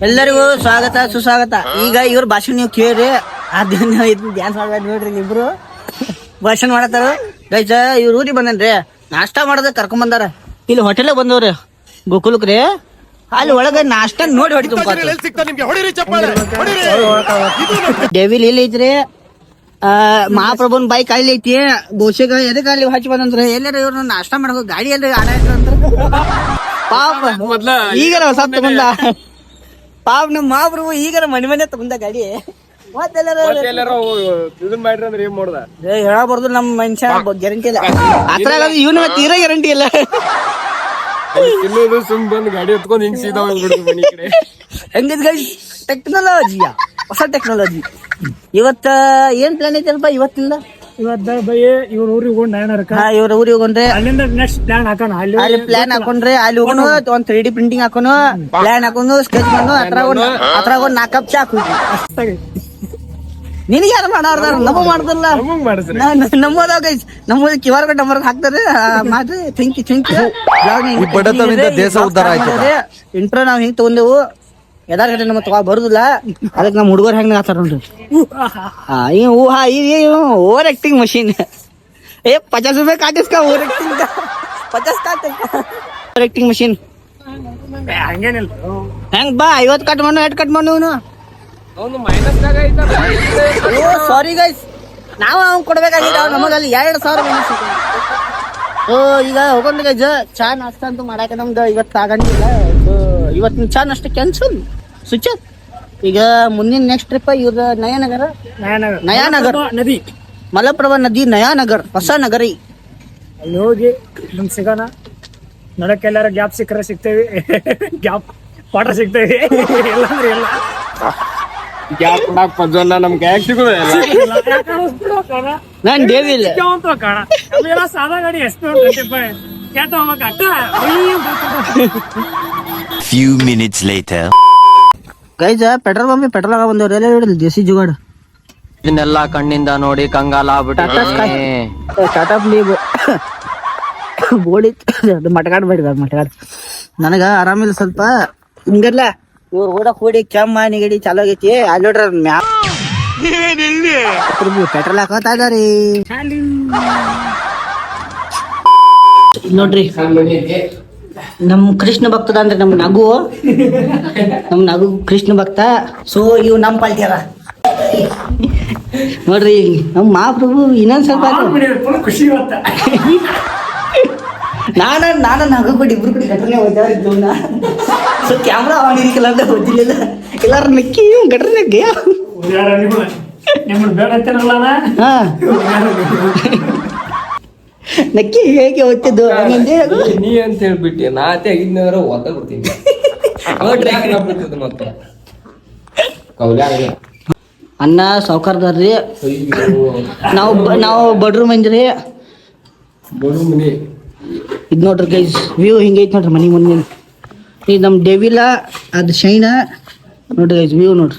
ಎಲ್ಲರಿಗೂ ಸ್ವಾಗತ ಸುಸ್ವಾಗತ. ಈಗ ಇವ್ರ ಭಾಷಣ ನೀವು ಕೇಳ್ರಿ. ಡ್ಯಾನ್ಸ್ ಮಾಡ್ಬೇಕು ನೋಡ್ರಿ. ಇಬ್ರು ಭಾಷಣ ಮಾಡತ್ತಾರ. ಗೈಸ ಇವ್ರ ಊರಿಗೆ ಬಂದನ್ರಿ. ನಾಷ್ಟಾ ಮಾಡೋದ ಕರ್ಕೊಂಡ್ ಬಂದಾರ. ಇಲ್ಲಿ ಹೋಟೆಲ್ ಬಂದವ್ರಿ ಗೋಕುಲಕ್ರಿ. ಅಲ್ಲಿ ಒಳಗ ನಾಷ್ಟಾ ನೋಡಿ ಹೊಡಿ ತುಂಬ ಡೆವಿಲ್ ಇಲ್ಲಿ ಐತ್ರಿ. ಮಹಾಪ್ರಭುನ್ ಬೈಕ್ ಅಲ್ಲಿ ಐತಿ. ಬಹುಶಃ ಎದಕ್ಕೆ ಅಲ್ಲಿ ಹಚ್ಚಿ ಬಂದಂದ್ರ ಎಲ್ಲಾರ ಇವ್ರನ್ನ ನಾಷ್ಟಾ ಮಾಡೋದು ಗಾಡಿ ಎಲ್ರಿ ಆಡ ಅಂತ ಪಾಪ ಈಗಾರ ಹೊಸ ತಗೊಂಡ. ಪಾಪ ನಮ್ಮ ಮಹಾಪ್ರಭು ಈಗಾರ ಮನೆ ತಗೊಂಡ ಗಾಡಿ. ಹೇಳಬಾರ್ದು ನಮ್ಮ ಮನುಷ್ಯ ಗ್ಯಾರಂಟಿ ಇಲ್ಲ. ಅದ್ರಾಗ ಇವನು ತೀರಾ ಗ್ಯಾರಂಟಿ ಇಲ್ಲ. ಗಾಡಿ ಹೊತ್ಕೊಂಡ್ ಹಿಂಗ್ ಸೀದಾ ಹೆಂಗಿದ್ ಗೈಸ್ ಟೆಕ್ನಾಲಜಿಯ ಹೊಸ ಟೆಕ್ನಾಲಜಿ. ಇವತ್ತ ಏನ್ ಪ್ಲಾನ್ ಐತಲ್ಪ ಇವತ್ತಿಂದ? ಇವ್ರ ಊರಿಗೆ ಹೋಗ್ ಇವ್ರ ಊರಿಗೆ ಹೋಗೊಂಡ್ರೆ ಅಲ್ಲಿಂದ ನೆಕ್ಸ್ಟ್ ಪ್ಲಾನ್ ಹಾಕೋಣ. ಅಲ್ಲಿ ಪ್ಲಾನ್ ಹಾಕೊಂಡ್ರೆ ಅಲ್ಲಿ ಹೋಗೋಣ. ಒಂದ್ 3D ಪ್ರಿಂಟಿಂಗ್ ಹಾಕೋಣ, ಪ್ಲಾನ್ ಹಾಕೊಂಡು ಸ್ಕೆಚ್ ಮಾಡೋಣ. ಅದ್ರಾಗ ಒಂದ್ 4 ಕಪ್ ಚಾ ಕುಡಿ. ನಿನಗೆ ಯಾರು ಮಾಡಾರ್ದಾರ? ನಮಗ್ ಮಾಡ್ದಲ್ಲ. ನಮ್ಮದ ಗೈಸ್ ನಮ್ಮದ QR ಕೋಡ್ ನಂಬರ್ ಹಾಕ್ತಾರೆ. ಮಾಡ್ರಿ ಥ್ಯಾಂಕ್ ಯು. ದೇಶ ಉದ್ಧಾರ ಆಯ್ತು. ಇಂಟ್ರೋ ನಾವ್ ಹಿಂಗ್ ತಗೊಂಡೆವು. ಎದಾರ ಗಂಟೆ ನಮ್ಮ ತಗೋ ಬರುದಿಲ್ಲ. ಅದಕ್ಕೆ ನಮ್ಮ ಹುಡುಗರು ಹೆಂಗ್ ಹಾಕ್ತಾರ ನೋಡ್ರಿ. Over acting machine. 50 ರೂಪಾಯಿ ಕಾಟಿಸ್ಕ ಓವರ್ ಆಕ್ಟಿಂಗ್ 50 ಕಾಟ ಓವರ್ ಆಕ್ಟಿಂಗ್ ಮಷೀನ್. ಹಂಗೇನಿಲ್ಲ. ಹೆಂಗ್ ಬಾ 50 ಕಟ್ ಮಾಡು 8 ಕಟ್ ಮಾಡು. ಸಾರಿ ಗೈಸ್ ನಾವು ಅವ್ನ್ ಕೊಡ್ಬೇಕಾಗಿಲ್ಲ. ನಮಗಲ್ಲಿ 2000 ಮೈನಸ್. ಈಗ ಹೋಗೊಂಡು ಗೈಸ್ ಚಾ ನಾಷ್ಟ ಅಂತೂ ಮಾಡಾಕ ನಮ್ದು ಇವತ್ತು ಆಗಂಗಿಲ್ಲ. ಇವತ್ತಿನ ಚಾ ನಾಷ್ಟ ಕ್ಯಾನ್ಸಲ್ ಸ್ವಿಚ್. ಈಗ ಮುಂದಿನ ನೆಕ್ಸ್ಟ್ ಟ್ರಿಪ್ ಇವ್ರ ನಯಾನಗರ ನದಿ, ಮಲಪ್ರಭಾ ನದಿ, ನಯಾನಗರ್ ಹೊಸ ನಗರಿ. ಅಲ್ಲಿ ಹೋಗಿ ನಮ್ ಸಿಗೋಣ. ನಡಕ್ಕೆಲ್ಲಾರ ಗ್ಯಾಪ್ ಸಿಕ್ಕರೆ ಸಿಗ್ತೇವಿ. Gap water ಸಿಗ್ತೇವಿ. ಇಲ್ಲಾಂದ್ರೆ ಇಲ್ಲ. ನಾನ್ ಡೇವಿಲ್ ಸಾದಾ ಗಾಡಿ ಎಷ್ಟು Few minutes later. Guys petrol pump petrol ಆಗ ಬಂದವ್ರು ಎಲ್ಲ ಹಿಡಿದ್ರು ದೇಸಿ ಜುಗಾಡ್. ಇದನ್ನೆಲ್ಲ ಕಣ್ಣಿಂದ ನೋಡಿ ಕಂಗಾಲ ಟಾಟಾ ಪ್ಲೀಬ್ ಬೋಡಿ ಮಟಗಾಡ್ಬೇಡ ಮಟಗಾಡ್. ನನಗ ಆರಾಮಿಲ್ಲ ಸ್ವಲ್ಪ. ಹಿಂಗಲ್ಲ ಇವ್ರು ಕೂಡ ಕೂಡಿ ಕೆಮ್ಮ ನಿಗಡಿ ಚಾಲೋ ಆಗೈತಿ. ಅಲ್ಲಿ ನೋಡ್ರ ಪೆಟ್ರೋಲ್ ಹಾಕೋತಾ ಇದಾರಿ ನೋಡ್ರಿ. ನಮ್ ಕೃಷ್ಣ ಭಕ್ತದ ಅಂದ್ರೆ ನಮ್ ನಗು ಕೃಷ್ಣ ಭಕ್ತ. ಸೊ ಇವ್ ನಮ್ ಪಾಲ್ಟಿ ಅದ ನೋಡ್ರಿ. ನಮ್ ಮಹಾಪ್ರಭು ಇನ್ನೊಂದ್ ಸ್ವಲ್ಪ ಖುಷಿ. ನಾನು ನಗು ಕೊಟ್ಟು ಇಬ್ರು ಕೂಡ ಘಟನೆ ಹೋಯ್ತಾರಿದ್ದು. ಸೊ ಕ್ಯಾಮ್ರಾ ಆನ್ ಇರಿಕಲ್ಲ ಅಂತ ಗೊತ್ತಿಲ್ಲ. ಎಲ್ಲಾರು ನಕ್ಕಿ ಘಟನೆ ನಕ್ಕಿ ಹೇಗೆ ಹೋಗ್ತಿದ್ದು ನೀ ಅಂತ ಹೇಳ್ಬಿಟ್ಟಿ. ನಾ ತೆಗಿದ್ನವರ ಓದ್ತಾ ಬಿಡ್ತೀನಿ. ಅನ್ನ ಸಾವುಕಾರದಾರ್ರಿ. ನಾವು ಬಡ್ರು ಮಂದಿರಿ. ಇದ್ ನೋಡ್ರಿ ಗೈಸ್ ವ್ಯೂ ಹಿಂಗೈತಿ ನೋಡ್ರಿ ಮನಿ ಮುಂದೆ. ಇದು ನಮ್ ಡೆವಿಲ ಅದು ಶೈನ ನೋಡ್ರಿ ಗೈಸ್ ವ್ಯೂ ನೋಡ್ರಿ.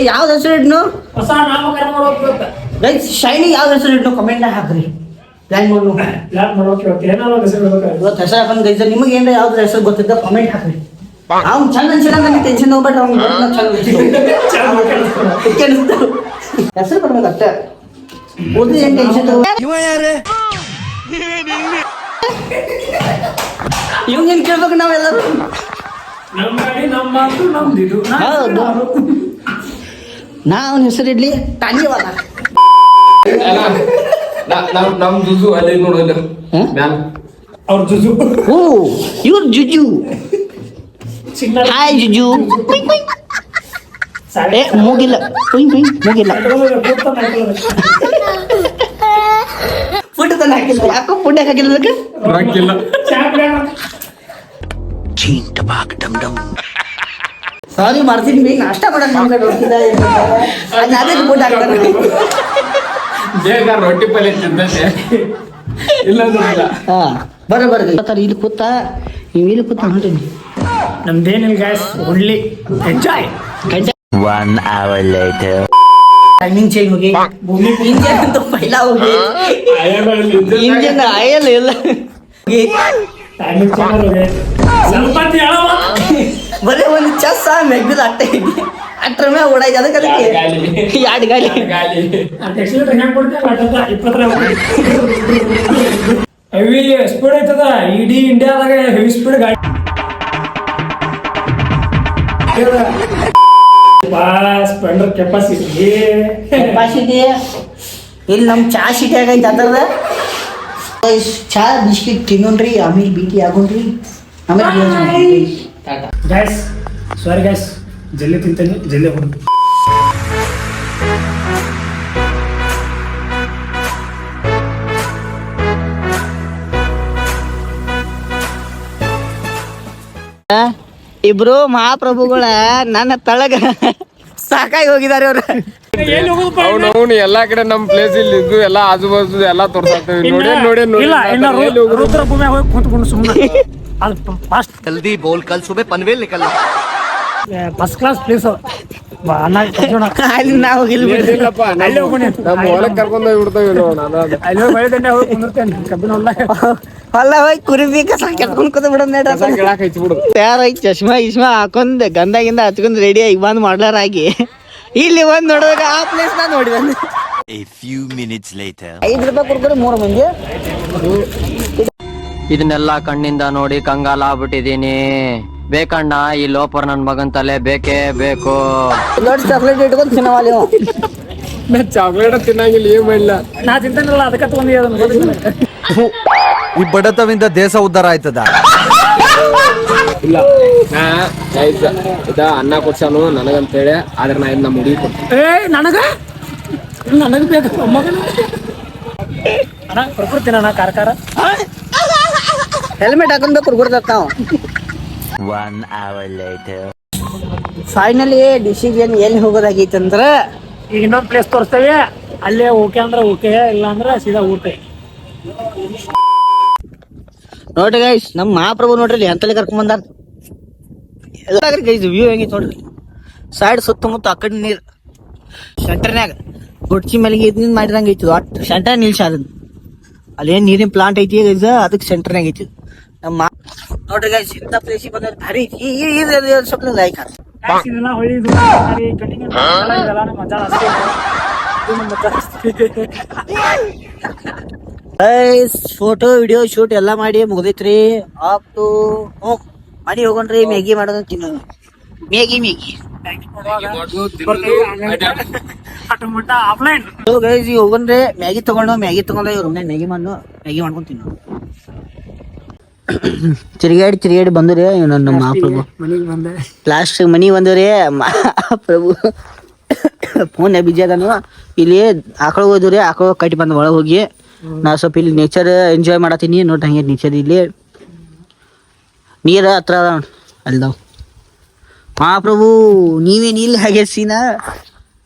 ಯಾವ್ದು ಹೆಸರು ಇಡ್ನು ಗೈಸ್? ಶೈನಿ ಯಾವ್ದು ಹೆಸರು ಇಡ್ನು ಕಮೆಂಟ್ ಹಾಕ್ರಿ. ಪ್ಲಾನ್ ಮಾಡು ಇವತ್ತು ಹೆಸರು ಹಾಕೊಂಡ್ ಗೈಸ್. ನಿಮಗೆ ಏನ್ರ ಯಾವ್ದು ಹೆಸರು ಗೊತ್ತಿದ್ದ ಕಮೆಂಟ್ ಹಾಕ್ರಿ. ಅವ್ನು ಚಂದ ಅನ್ಸಿಲ್ಲ ನನಗೆ ಟೆನ್ಷನ್ ಹೋಗ್ಬೇಡ್ರಿ. ಅವ್ನು ಹೆಸರು ಬರ್ಬೇಕು ಅಷ್ಟೇ. ಓದಿ ಏನ್ ಟೆನ್ಷನ್ ಇವಂಗೇನ್ ಕೇಳ್ಬೇಕು ನಾವೆಲ್ಲರೂ. ಹೌದು ನಾ ಅವನ ಹೆಸರು ಇಡ್ಲಿ ತಾಂಜೇವಾಲ. ನಮ್ ಜುಜು ಅಲ್ಲಿ ನೋಡಲ್ಲ ಅವ್ರ ಜುಜು. ಓ ಇವ್ರ ಜುಜು. ಹಾಯ್ ಜುಜು. ಮೂಗಿಲ್ಲ ಮೂಗಿಲ್ಲ. ಫುಡ್ ತಂದು ಹಾಕಿಲ್ಲ. ಯಾಕೋ ಫುಡ್ ಹಾಕಿಲ್ಲ ಅದಕ್ಕೆ ಸಾರಿ ಮಾಡ್ತೀನಿ. ಬಿ ನಾಷ್ಟ ಮಾಡೋದು ನಮ್ ಕಡೆ ಹೋಗ್ತಿದ್ದ ಅದಕ್ಕೆ ಫುಡ್ ಹಾಕ್ತಾರೆ. ರೊಟ್ಟಿ ಪಲ್ಯ ಇಲ್ಲ ಬರೋಬ್ಬರ ಇಲ್ಲಿ ಕೂತ ನೀವು ಇಲ್ಲಿ ಕೂತ ಹೊಂಟೀನಿ. ನಮ್ದೇನಿಲ್ಲ guys, only enjoy. 1 hour later. Timing change हो गई, इंजन तो पहला हो गया, इंजन आयल ಟೈಮಿಂಗ್ ಚೇಂಜ್ ಹೋಗೈತಿ ಸ್ವಲ್ಪ ಹೊತ್ತು ಹೇಳೋ ಬರೀ ಒಂದು ಚೆಸ್ ಮೆಗ್ಬಿದ ಅಟ್ಟ ಐತಿ ಅಟ್ರ ಮ್ಯಾಗ ಓಡಾಯ್ತು ಅದಕ್ಕೆ ಎರಡು ಗಾಡಿ ಎಕ್ಸಿಲೇಟರ್ ಹೆಂಗ್ ಕೊಡ್ತೇವೆ 20 ಹೆವಿ ಸ್ಪೀಡ್ ಐತದ ಇಡೀ ಇಂಡಿಯಾದಾಗ ಹೆವಿ ಸ್ಪೀಡ್ ಗಾಡಿ ಸ್ಪೆಂಡರ್ ಕೆಪಾಸಿಟಿ ಇಲ್ಲಿ ನಮ್ಮ ಚಾ ಸಿಟಿ ಆಗೈತೆ ಅದರದ ಚಾ ಬಿಸ್ಕಿಟ್ ತಿನ್ನೋಣ್ರಿ ಆಮೇಲೆ ಭೇಟಿ ಆಗೋಣ್ರಿ ಆಮೇಲೆ ಗ್ಯಾಸ್ ಸಾರಿ ಗ್ಯಾಸ್ ಜಲ್ದಿ ತಿಂತೇನೆ ಜಲ್ದಿ ಹೊರಡು ಇಬ್ರು ಮಹಾಪ್ರಭುಗಳ ನನ್ನ ತಳಗ ಸಾಕಾಗಿ ಹೋಗಿದ್ದಾರೆ ಅವ್ರು. ಅವ್ನು ಎಲ್ಲಾ ಕಡೆ ನಮ್ ಪ್ಲೇಸ್ ಇಲ್ಲಿ ಇದ್ದು ಎಲ್ಲಾ ಆಜು ಬಾಜು ಎಲ್ಲಾ ತೋರ್ಸಾಕ್ತೇವಿ ನೋಡಿ ಇಲ್ಲ ಇನ್ನ ರುದ್ರ ಭೂಮಿ ಹೋಗಿ ಕುಂತ್ಕೊಂಡು ಸುಮ್ಮನೆ ಅದು ಫಾಸ್ಟ್ ಜಲ್ದಿ ಬೋಲ್ ಕಲ್ ಸುಬೆ ಪನ್ವೇಲ್ ನಿಕಲ್ ಫಸ್ಟ್ ಕ್ಲಾಸ್ ಪ್ಲೇಸ್ ಅಲ್ಲಿ ನಾವು ಇಲ್ಲಪ್ಪ ನಮ್ಮ ಹೊಲಕ್ ಕರ್ಕೊಂಡ್ ಹೋಗಿ ಬಿಡ್ತೇವೆ ಅಲ್ಲಿ ಹೋಗಿ ಬೆಳೆದಂಡೆ ಹೋಗಿ ಕುಂದಿರ್ತೇನೆ ಕಬ್ಬಿನ ಹೊಲ ಹೋಗಿ ಕುರಿಬಿ ಕಸ ಕೆತ್ಕೊಂಡ್ ಕೂತ ಬಿಡೋದ್ ಕೇಳಾಕ್ ಹಚ್ಚಿ ಬಿಡುದು ತಯಾರಾಗಿ ಚಶ್ಮಾ ಗಿಶ್ಮಾ ಹಾಕೊಂಡ್ ಗಂದಾಗಿಂದ ಹಚ್ಕೊಂಡ್ ರೆಡಿ ಆಗಿ ಬಂದ್ ಮಾಡ್ಲಾರಾಗಿ ಇಲ್ಲಿ ಬಂದ್ ನೋಡಿದಾಗ ಆ ಪ್ಲೇಸ್ ನಾ ನೋಡಿ ಬಂದೆ. A few minutes later. 5 ರೂಪಾಯಿ ಕೊಡ್ತಾರೆ 3 ಮಂದಿ. ಇದನ್ನೆಲ್ಲ ಕಣ್ಣಿಂದ ನೋಡಿ ಕಂಗಾಲ ಆಗ್ಬಿಟ್ಟಿದೀನಿ. ಬೇಕಣ್ಣ ಈ ಲೋಪರ್ ನನ್ ಮಗನ್ ತಲೆ ಬೇಕೇ ಬೇಕು. ದೊಡ್ಡ ಚಾಕ್ಲೇಟ್ ಇಟ್ಕೊಂಡ್ ತಿನ್ನವಾಲಿ ಚಾಕ್ಲೇಟ್ ತಿನ್ನಂಗಿಲ್ಲ ಏನ್ ಮಾಡಿಲ್ಲ ನಾ ತಿಂತಾನಲ್ಲ ಅದಕ್ಕೆ ತಗೊಂಡು ಈ ಬಡತವಿಂದ ದೇಶ ಉದ್ಧಾರ ಆಯ್ತದ. ಇಲ್ಲ ನಾ ಇದ ಅನ್ನ ಕೊಡ್ಸಾನು ನನಗಂತೇಳಿ ಆದ್ರೆ ನಾ ನಮ್ಮ ಹುಡುಗಿ ಕೊಡ್ತೀನಿ. ನನಗ ಬೇಕು ಮಗನ ಅಣ್ಣ ಕೊಡ್ಕೊಡ್ತೀನಿ ಅಣ್ಣ ಕಾರ್ಕಾರ ಹೆಲ್ಮೆಟ್ ಹಾಕೊಂಡ್ ಕುರ್ಕೊಡ್ತಾರ ನಾವು. 1 hour later. ಫೈನಲಿ ಡಿಸಿಷನ್ ಎಲ್ಲಿ ಹೋಗೋದಾಗೈತಂದ್ರ ಈಗ ಇನ್ನೊಂದು ಪ್ಲೇಸ್ ತೋರಿಸ್ತೇವೆ ಅಲ್ಲೇ ಓಕೆ ಅಂದ್ರೆ ಓಕೆ ಇಲ್ಲ ಅಂದ್ರೆ ಸೀದಾ ಊಟ. ನೋಡ್ರಿ ಗೈಸ್ ನಮ್ಮ ಮಹಾಪ್ರಭು ನೋಡ್ರಿ ಅಂತಲ್ಲಿ ಕರ್ಕೊಂಡ್ ಬಂದಾರ. ಎಲ್ಲಾಗ್ರಿ ಗೈಸ್ ವ್ಯೂ ಹೆಂಗೈತಿ ನೋಡ್ರಿ. ಸೈಡ್ ಸುತ್ತಮುತ್ತ ಆ ಕಡೆ ನೀರ್ ಸೆಂಟರ್ನ್ಯಾಗ ಗುಡ್ಚಿ ಮೇಲೆ ಇದನ್ನ ಮಾಡಿದಂಗ ಐತಿ. ಒಟ್ಟು ಸೆಂಟರ್ ನಿಲ್ಸ ಅದನ್ನ ಅಲ್ಲೇನ್ ನೀರಿನ ಪ್ಲಾಂಟ್ ಐತಿ ಗೈಸ್ ಅದಕ್ಕೆ ಸೆಂಟರ್ನಾಗ ಐತಿ. ನಮ್ಮ ನೋಡ್ರಿ ಗೈಸ್ ಇಂಥ ಪ್ಲೇಸಿಗೆ ಬಂದ್ರೆ ಭಾರಿ ಐತಿ. ಈ ಸ್ವಲ್ಪ ಲೈಕ್ ಆತ. ಇದೆಲ್ಲ ಹೊಳಿದು ಕಟಿಂಗ್ ಇದೆಲ್ಲ ಮಜಾ ಫೋಟೋ ವಿಡಿಯೋ ಶೂಟ್ ಎಲ್ಲಾ ಮಾಡಿ ಮುಗ್ದೈತ್ರಿ. ಆಪ್ಟು ಮಾಡಿ ಹೋಗೋಣ್ರಿ. ಮ್ಯಾಗಿ ಮಾಡೋದ್ ತಿನ್ನೋದು. ಮ್ಯಾಗಿ ಆಫ್ಲೈನ್ ಗೈಸ್ ಈಗ ಹೋಗೋಣ್ರಿ. ಮ್ಯಾಗಿ ತಗೊಂಡ ಇವ್ರ ಮ್ಯಾಗಿ ಮಾಡ್ಕೊಂಡ್ ತಿನ್ನೋ. ತಿರುಗಾಡಿ ಬಂದ್ರಿ ನಮ್ಮ ಮಹಾಪ್ರಭು ಮನೆಗೆ ಬಂದೆ. ಲಾಸ್ಟ್ ಮನಿ ಬಂದವ್ರಿ. ಮಹಾಪ್ರಭು ಫೋನ್ ಬಿಜಿ ಅದಾನು. ಇಲ್ಲಿ ಆಕಳ ಹೋದ್ರಿ. ಆಕಳ ಕಟ್ಟಿ ಬಂದ ಒಳಗೆ ಹೋಗಿ ನಾ ಸ್ವಲ್ಪ ಇಲ್ಲಿ ನೇಚರ್ ಎಂಜಾಯ್ ಮಾಡತ್ತೀನಿ. ನೋಡ್ರಿ ಹಂಗೆ ನೇಚರ್ ಇಲ್ಲಿ ನೀರು ಹತ್ರ ಅದಾವ ಅಲ್ದಾವ್. ಮಹಾಪ್ರಭು ನೀವೇನು ಇಲ್ಲಿ ಹಾಗೆ ಸೀನ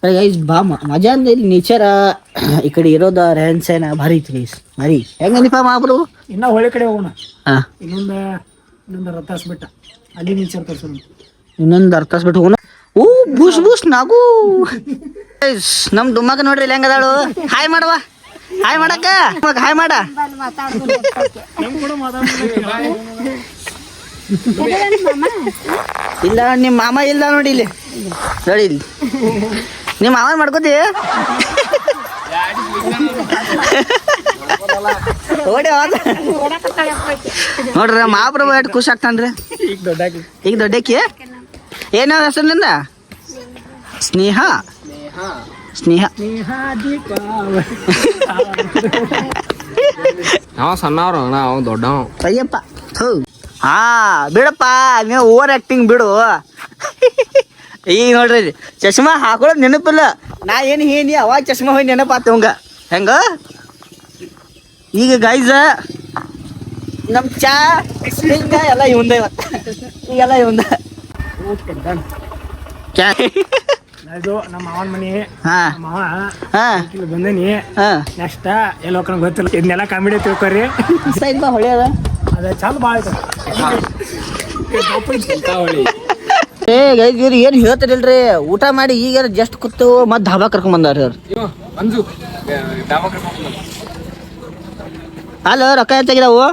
ಗೈಸ್ ಬಾ ಮಜಾ ಅಂದ ಇಲ್ಲಿ ನೇಚರ್ ಈ ಕಡೆ ಇರೋದ ರೆಹನ್ ಸೈನ್ ಭಾರಿ ಐತಿ ಗೈಸ್ ಭಾರಿ. ಹೆಂಗಂದಿಪ್ಪ ಮಹಾಪ್ರಭು? ಇನ್ನ ಹೊಳೆ ಕಡೆ ಹೋಗೋಣ. ಹಾ ಇನ್ನೊಂದು ರತಾಸ್ ಬಿಟ್ಟ ಅಲ್ಲಿ ನೇಚರ್ ತೋರ್ಸೋಣ. ಇನ್ನೊಂದು ಅರ್ಥ ಬಿಟ್ಟು ಹೋಗೋಣ. ಓ ಬೂಸ್ ನಾಗು ನಮ್ ಡುಮ್ಮಕ್ಕ ನೋಡ್ರಿ ಇಲ್ಲಿ ಹೆಂಗದಾಳು. ಹಾಯ್ ಮಾಡವಾ ಹಾಯ್ ಮಾಡಕ್ಕ ಹಾಯ್ ಮಾಡ. ಇಲ್ಲ ನಿಮ್ಮ ಮಾಮ ಇಲ್ಲ ನೋಡಿ ಇಲ್ಲಿ ನೋಡಿ ಇಲ್ಲಿ ನಿಮ್ಮ ಮಾಮ ಮಾಡ್ಕೋತಿ ನೋಡ್ರಿ ಮಹಾಪ್ರಭು ಎಷ್ಟು ಖುಷಿ ಆಗ್ತಾನ್ರಿ. ಈಗ ದೊಡ್ಡಕ್ಕಿ ಏನ ಹೆಸರು ನಿಂದ? ಸ್ನೇಹ ನಾವ್ ಸಣ್ಣವ್ರು ನಾವು ದೊಡ್ಡವ್. ಅಯ್ಯಪ್ಪ ಹಾ ಬಿಡಪ್ಪ ನೀವು ಓವರ್ ಆಕ್ಟಿಂಗ್ ಬಿಡು. ಈಗ ನೋಡ್ರಿ ಚಶ್ಮಾ ಹಾಕೊಳ್ಳೋದು ನೆನಪಿಲ್ಲ. ನಾ ಏನು ಹೇನಿ ಅವಾಗ ಚಶ್ಮಾ ಹೋಗಿ ನೆನಪಾತವಂಗ ಹೆಂಗ. ಈಗ ಗೈಸ್ ನಮ್ ಚಾ ಹಿಂಗ ಎಲ್ಲ ಇವಂದ ಇವತ್ತು ಈಗೆಲ್ಲ ಇವಂದ. ಇದು ನಮ್ಮ ಮಾವನ ಮನಿ. ಹಾ ಮಾವ ಹಾ ಇಲ್ಲಿ ಬಂದೇನಿ. ಹಾ ನೆಕ್ಸ್ಟ್ ಎಲ್ಲ ಹೋಗ್ಕೊಂಡ್ ಗೊತ್ತಿಲ್ಲ. ಇದನ್ನೆಲ್ಲ ಕಾಮಿಡಿ ತಿಳ್ಕೊರಿ. ಹೊಳೆ ಅದ ಅದ ಚಂದ ಭಾಳ ಐತೆ. ಏ ಗೈಸ್ ಇವ್ರು ಏನು ಹೇಳ್ತಾರಿಲ್ರಿ. ಊಟ ಮಾಡಿ ಈಗ ಜಸ್ಟ್ ಕೂತು ಮತ್ತೆ ಧಾಬಾ ಕರ್ಕೊಂಡ್ ಬಂದಾರ ಅವ್ರು. ಅಂಜು ಅಲ್ಲ ರೊಕ್ಕ ಹೆಚ್ಚಾಗಿದಾವು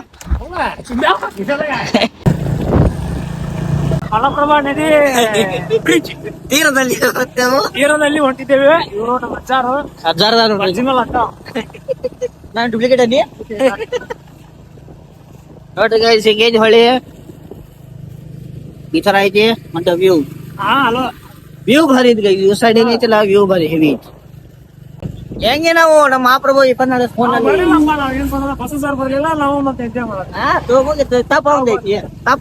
ಮಲಪ್ರಭಾ ನದಿ ತೀರದಲ್ಲಿ ಬರ್ತೇವು. ತೀರದಲ್ಲಿ ಹೊಂಟಿದ್ದೇವೆ. ಇವರು ನಮ್ಮ ಅಜ್ಜಾರು ಹಜಾರ್ದಾರು ನೋಡ್ರಿ. ಒರಿಜಿನಲ್ ಅಕ್ಕ. ನಾನು ಡೂಪ್ಲಿಕೇಟ್ ಅನ್ನಿ ನೋಡ್ರಿ ಗೈಸ್, ಹಿಂಗೈತಿ ಹೊಳಿ ಈ ತರ ಐತಿ. ಮತ್ತೆ ವ್ಯೂ ಹಲೋ ವ್ಯೂ ಭಾರಿ ಐತಿ ಗೈಸ್. ಈ ಸೈಡ್ ಏನೈತಿಲ್ಲ ವ್ಯೂ ಭಾರಿ ಹೆವಿ ಐತಿ. ಹೆಂಗೆ ನಾವು ನಮ್ಮ ಮಹಾಪ್ರಭು 24 ಫೋನ್ ಅಲ್ಲಿ ಬಸ್ ಸರ್ ಬರ್ಲಿಲ್ಲ, ನಾವು ಮತ್ತೆ ಎಂಜಾಯ್ ಮಾಡೋದು. ತಪ್ಪ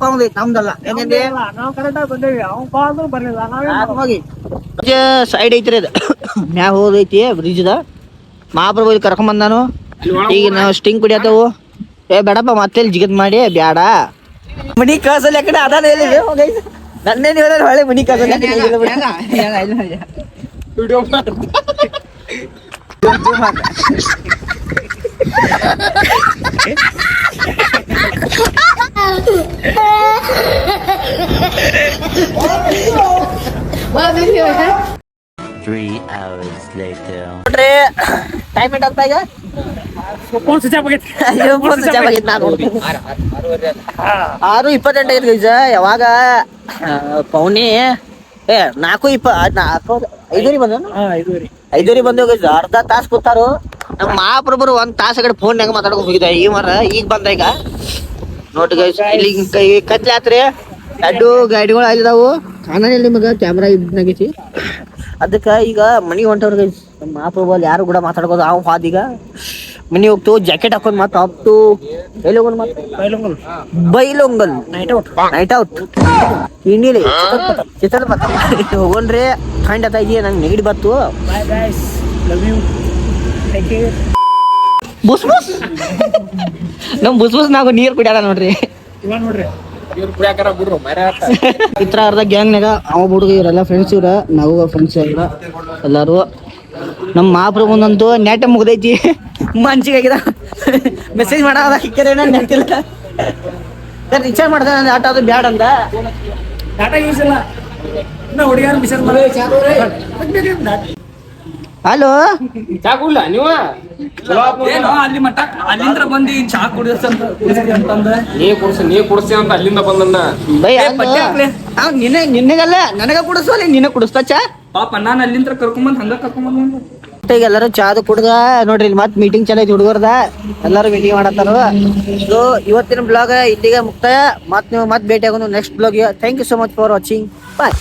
ಒಂದೈತಿ ನಮ್ದಲ್ಲ. ಹೆಂಗಂದ್ರೆ ನಾವು ಕರೆಕ್ಟ್ ಆಗಿ ಬಂದೇವಿ. ಅವ್ನು ಬಾದ್ರು ಬರ್ಲಿಲ್ಲ, ನಾವೇನ್ ಹೋಗಿ ಸೈಡ್ ಐತ್ರಿ ಅದು ಮ್ಯಾಗ ಹೋದೈತಿ ಬ್ರಿಡ್ಜ್ ದ. ಮಹಾಪ್ರಭು ಇಲ್ಲಿ ಕರ್ಕೊಂಡ್ ಬಂದಾನು. ಈಗ ನಾವು ಸ್ಟಿಂಗ್ ಕುಡಿಯತ್ತವು. ಬೇಡಪ್ಪ ಮತ್ತೆ ಜಿಗದ್ ಮಾಡಿ ಬ್ಯಾಡ ಮನಿ ಕಳ್ಸಲ್ಲ ಕಡೆ ಅದಾನ ಎಲ್ಲಿ ನನ್ನೇ ನೀವು ಹೊಳೆ ಮನಿ ಕಳ್ಸಲ್ಲ ವಿಡಿಯೋ Three hours later. ನೋಡ್ರಿ ಟೈಮ್ ಎಷ್ಟಾಗ್ತಾ ಈಗ? ಫೋನ್ ಸ್ವಿಚ್ ಆಫ್ ಆಗೈತಿ. ಅಯ್ಯೋ, ಫೋನ್ ಸ್ವಿಚ್ ಆಫ್ ಆಗೈತಿ. ನಾನು 6:28 ಐತಿ ಗೈಸ. ಯಾವಾಗ ಪೌನಿ 5:20 ಬಂದ. 5:20 ಬಂದು ಗೈಸ. ಅರ್ಧ ತಾಸು ಕೂತಾರು. ನಮ್ಮ ಮಹಾಪ್ರಭುರು 1 ತಾಸು ಕಡೆ ಫೋನ್ಯಾಗ ಮಾತಾಡ್ಕೊಂಡು ಹೋಗಿದ್ದ. ಈ ಮರ ಈಗ ಬಂದ. ಈಗ ನೋಡ್ರಿ ಗೈಸ್, ಇಲ್ಲಿ ಕತ್ಲೆ ಆತ್ರಿ. 2 ಗಾಡಿಗಳು ಆಗಿದಾವು. ಕಾಣಲಿಲ್ಲ ನಿಮಗ, ಕ್ಯಾಮ್ರಾ ಇದ್ನಾಗೈತಿ. ಅದಕ್ಕೆ ಈಗ ಮನಿ ಹೊಂಟವ್ರ ಗೈಸ್. ನಮ್ಮ ಮಹಾಪ್ರಭು ಅಲ್ಲಿ ಯಾರು ಕೂಡ ಮಾತಾಡ್ಬೋದು. ಅವ್ ಹಾದೀಗ ಮನಿ ಹೋಗ್ತು. ಜಾಕೆಟ್ ಹಾಕೊಂಡ್ ಮಾತು ಹೋಗ್ತು. ಎಲ್ಲಿ ಹೋಗೋಣ ಮಾತು? ಬೈಲೊಂಗಲ್ ನೈಟ್ ಔಟ್ ಇಂಡಿಲಿ ಚಿತ್ರಪಟ ಹೋಗೋಣ್ರಿ. ಫೈಂಡ್ ಆತ ಇದೆಯಾ? ನಂಗೆ ನೆಗಡಿ ಬತ್ತು. Bye guys, love you, take care. ಬುಸ್ ನಾವು ನೀರ್ ಕುಡಿಯಾರ ನೋಡ್ರಿ. ಇವಾಗ ನೋಡ್ರಿ ಇವ್ರು ಕುಡಿಯಾಕಾರ ಬಿಡ್ರು ಮರ ಇತ್ರ ಅರ್ಧ ಗ್ಯಾಂಗ್ನಾಗ ಅವ ಹುಡುಗ ಇವರೆಲ್ಲ ಫ್ರೆಂಡ್ಸ್. ಇವ್ರ ನಾವು ಫ್ರೆಂಡ್ಸ್ ಇವ್ರ ಎಲ್ಲಾರು. ನಮ್ಮ ಮಹಾಪ್ರಭುಂದಂತೂ ನೆಟ್ ಮುಗ್ದೈತಿ. ಮನ್ಸಿಗೆ ಆಗಿದ ಮೆಸೇಜ್ ಮಾಡಾದ ಹಿಕ್ಕರೇನ ನೆಟ್ಟಿಲ್ಲ. ರಿಚಾರ್ಜ್ ಮಾಡ್ದೆ ನಾನು. ಆಟ ಅದು ಬ್ಯಾಡ ಅಂದ. ಡಾಟಾ ಯೂಸ್ ಇಲ್ಲ. ಇನ್ನ ಹುಡುಗಿಯರು ಮಿಸರ್ ಮಾಡಿ ಹಲೋ ಚಾ ಕುಡ್ಲ ನೀವು? ಅಲ್ಲಿ ಮಟ್ಟ ಅಲ್ಲಿಂದ ಬಂದು ಚಾ ಕುಡಿದಂತಂದ ನೀ ಕುಡ್ಸಿ ಅಂತ ಅಲ್ಲಿಂದ ಬಂದಣ್ಣ. ಬೈ ನಿನ್ನಗಲ್ಲ ನನಗ ಕುಡಿಸೋಲ್ಲ, ನಿನ್ನ ಕುಡಿಸ್ತಾ ಚಾ. ಪಾಪ ನಾನು ಅಲ್ಲಿಂದ ಕರ್ಕೊಂಬಂದ್ ಹಂಗ ಕರ್ಕೊಂಬಂದ್. ಈಗ ಎಲ್ಲರೂ ಚಾದು ಕುಡ್ದ ನೋಡ್ರಿ. ಇಲ್ಲಿ ಮತ್ ಮೀಟಿಂಗ್ ಚಲೋ ಐತಿ ಹುಡುಗರ್ದ. ಎಲ್ಲರೂ ಮೀಟಿಂಗ್ ಮಾಡತ್ತಾರ. ಸೊ ಇವತ್ತಿನ ಬ್ಲಾಗ್ ಇಲ್ಲಿಗೆ ಮುಕ್ತಾಯ. ಮತ್ ನೀವು ಭೇಟಿ ಆಗೋಣ next blog. Thank you so much for watching. Bye.